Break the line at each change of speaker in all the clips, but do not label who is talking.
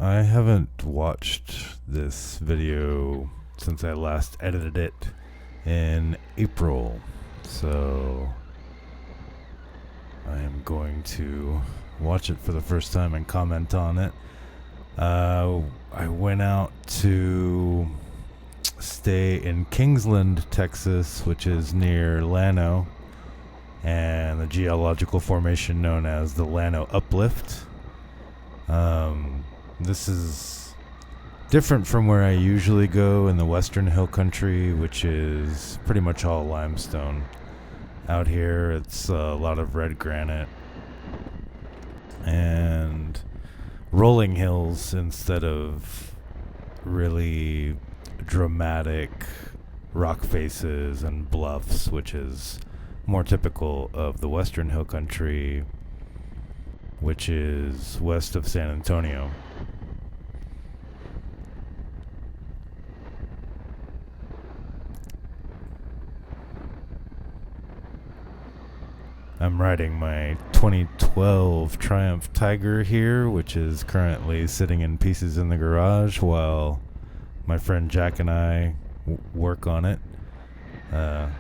I haven't watched this video since I last edited it in April, so I am going to watch it for the first time and comment on it. I went out to stay in Kingsland, Texas, which is near Llano, and the geological formation known as the Llano Uplift. This is different from where I usually go in the Western Hill Country, which is pretty much all limestone. Out here, it's a lot of red granite and rolling hills instead of really dramatic rock faces and bluffs, which is more typical of the Western Hill Country, which is west of San Antonio. I'm riding my 2012 Triumph Tiger here, which is currently sitting in pieces in the garage while my friend Jack and I work on it. That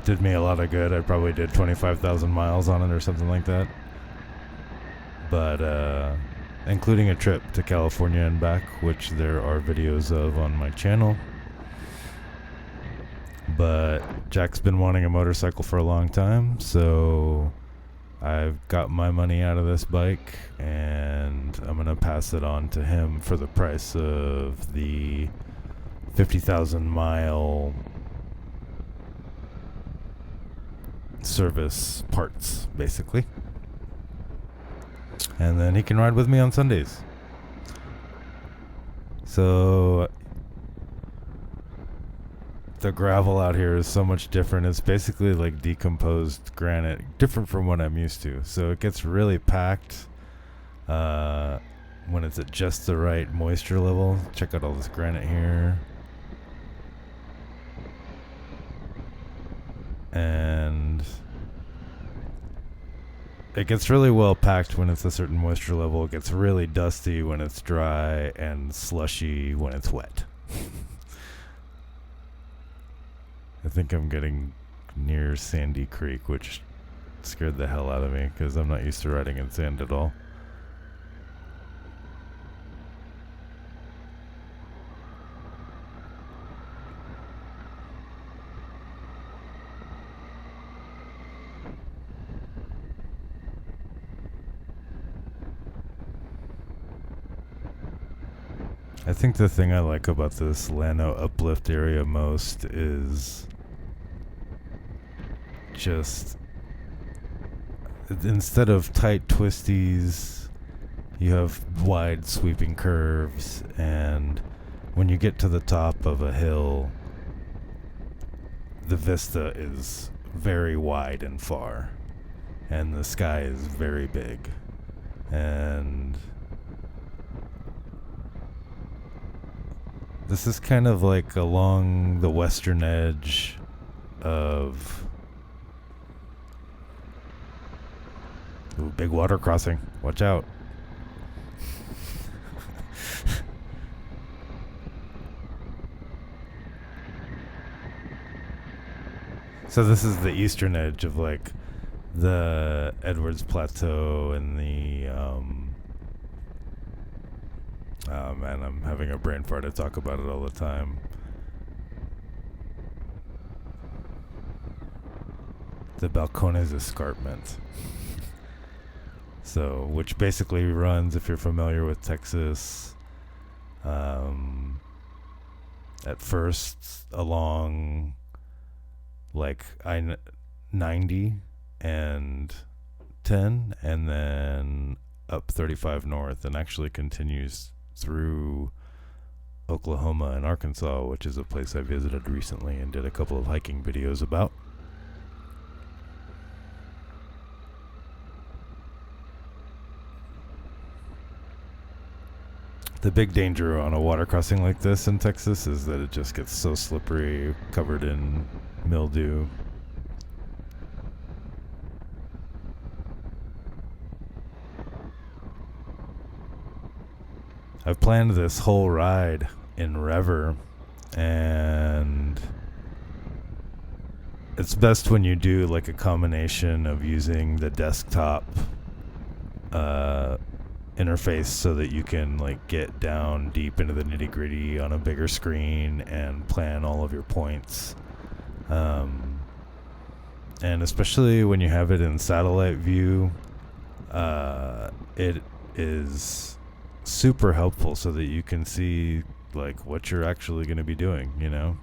did me a lot of good. I probably did 25,000 miles on it or something like that. But including a trip to California and back, which there are videos of on my channel. But Jack's been wanting a motorcycle for a long time, so I've got my money out of this bike, and I'm going to pass it on to him for the price of the 50,000 mile service parts, basically. And then he can ride with me on Sundays. So the gravel out here is so much different. It's basically like decomposed granite, different from what I'm used to. So it gets really packed when it's at just the right moisture level. Check out all this granite here. And it gets really well packed when it's a certain moisture level. It gets really dusty when it's dry and slushy when it's wet. I think I'm getting near Sandy Creek, which scared the hell out of me because I'm not used to riding in sand at all. I think the thing I like about this Llano Uplift area most is just instead of tight twisties, you have wide sweeping curves, and when you get to the top of a hill, the vista is very wide and far, and the sky is very big. And this is kind of like along the western edge of... Ooh, big water crossing. Watch out. So this is the eastern edge of like the Edwards Plateau and the oh man, I'm having a brain fart. I talk about it all the time. The Balcones Escarpment. So, which basically runs, if you're familiar with Texas, at first along like I-90 and 10, and then up 35 north, and actually continues through Oklahoma and Arkansas, which is a place I visited recently and did a couple of hiking videos about. The big danger on a water crossing like this in Texas is that it just gets so slippery, covered in mildew. I've planned this whole ride in Rever, and it's best when you do like a combination of using the desktop interface so that you can like get down deep into the nitty gritty on a bigger screen and plan all of your points. And especially when you have it in satellite view, it is super helpful so that you can see like what you're actually going to be doing, you know.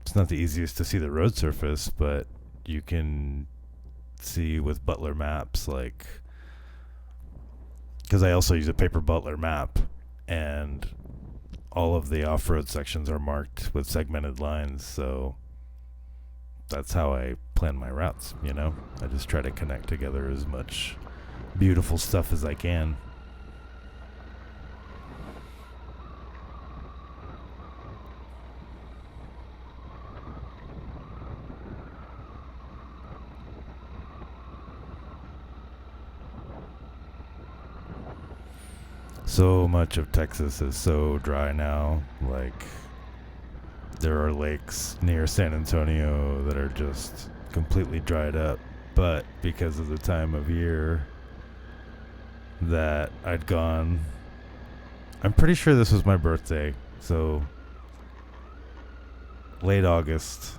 It's not the easiest to see the road surface, but you can see with Butler maps, like, because I also use a paper Butler map, and all of the off-road sections are marked with segmented lines, so that's how I plan my routes, you know. I just try to connect together as much beautiful stuff as I can. So much of Texas is so dry now. Like, there are lakes near San Antonio that are just completely dried up. But because of the time of year that I'd gone, I'm pretty sure this was my birthday. So, late August.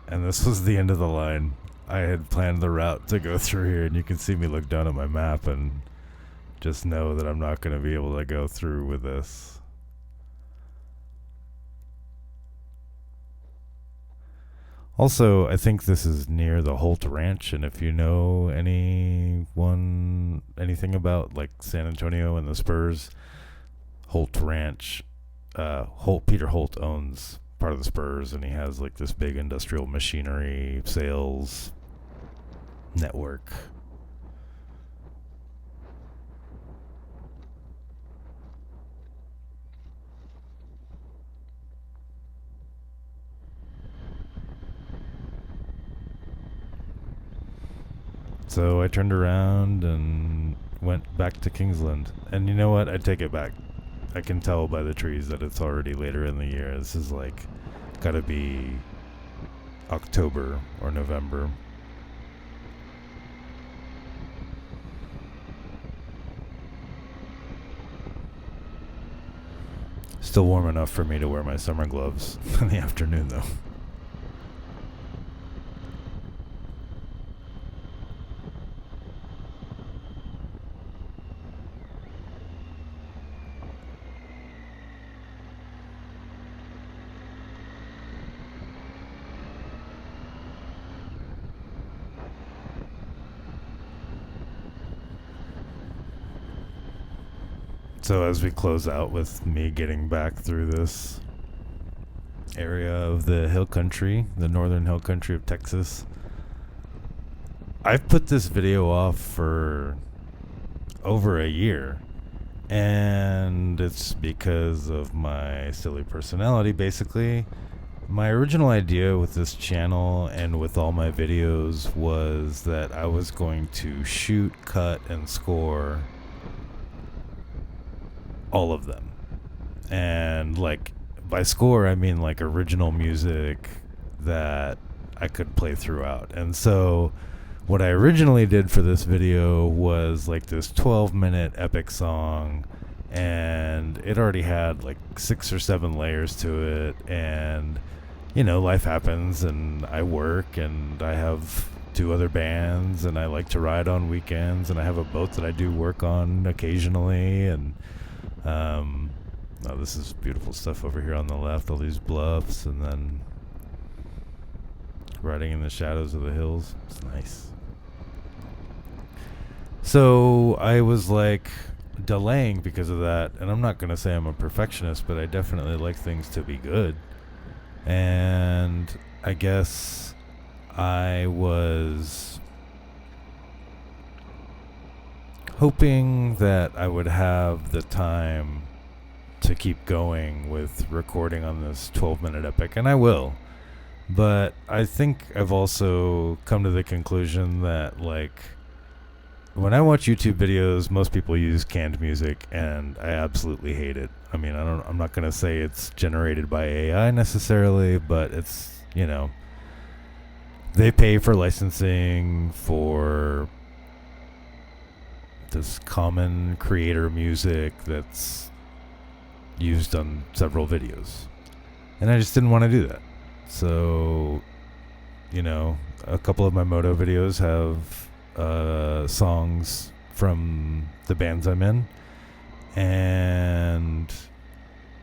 And this was the end of the line. I had planned the route to go through here, and you can see me look down at my map and just know that I'm not going to be able to go through with this. Also, I think this is near the Holt Ranch, and if you know anything about like San Antonio and the Spurs, Holt Ranch, Peter Holt owns part of the Spurs, and he has like this big industrial machinery sales network. So I turned around and went back to Kingsland. And you know what? I take it back. I can tell by the trees that it's already later in the year. This is like, gotta be October or November. Still warm enough for me to wear my summer gloves in the afternoon, though. So as we close out with me getting back through this area of the hill country, the northern hill country of Texas, I've put this video off for over a year, and it's because of my silly personality, basically. My original idea with this channel and with all my videos was that I was going to shoot, cut, and score all of them. And like, by score I mean like original music that I could play throughout. And so what I originally did for this video was like this 12-minute epic song, and it already had like 6 or 7 layers to it. And you know, life happens, and I work, and I have 2 other bands, and I like to ride on weekends, and I have a boat that I do work on occasionally. And oh, this is beautiful stuff over here on the left, all these bluffs, and then riding in the shadows of the hills. It's nice. So I was like delaying because of that, and I'm not going to say I'm a perfectionist, but I definitely like things to be good. And I guess I was hoping that I would have the time to keep going with recording on this 12-minute epic, and I will. But I think I've also come to the conclusion that, like, when I watch YouTube videos, most people use canned music, and I absolutely hate it. I mean, I'm not gonna say it's generated by AI necessarily, but it's, you know, they pay for licensing for this common creator music that's used on several videos, and I just didn't want to do that. So, you know, a couple of my moto videos have songs from the bands I'm in, and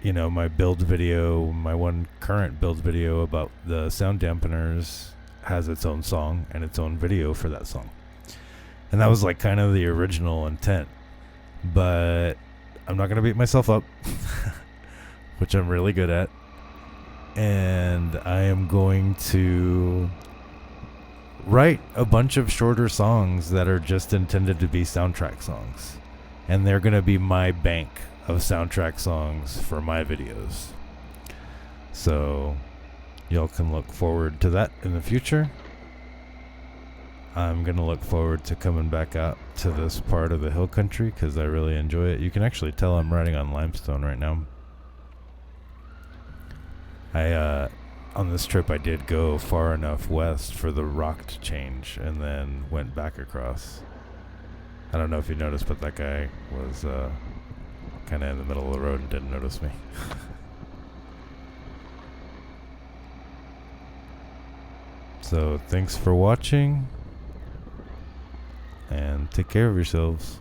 you know, my build video, my one current build video about the sound dampeners has its own song and its own video for that song. And that was like kind of the original intent, but I'm not going to beat myself up, which I'm really good at. And I am going to write a bunch of shorter songs that are just intended to be soundtrack songs. And they're going to be my bank of soundtrack songs for my videos. So y'all can look forward to that in the future. I'm going to look forward to coming back out to this part of the hill country because I really enjoy it. You can actually tell I'm riding on limestone right now. On this trip I did go far enough west for the rock to change and then went back across. I don't know if you noticed, but that guy was kind of in the middle of the road and didn't notice me. So thanks for watching, and take care of yourselves.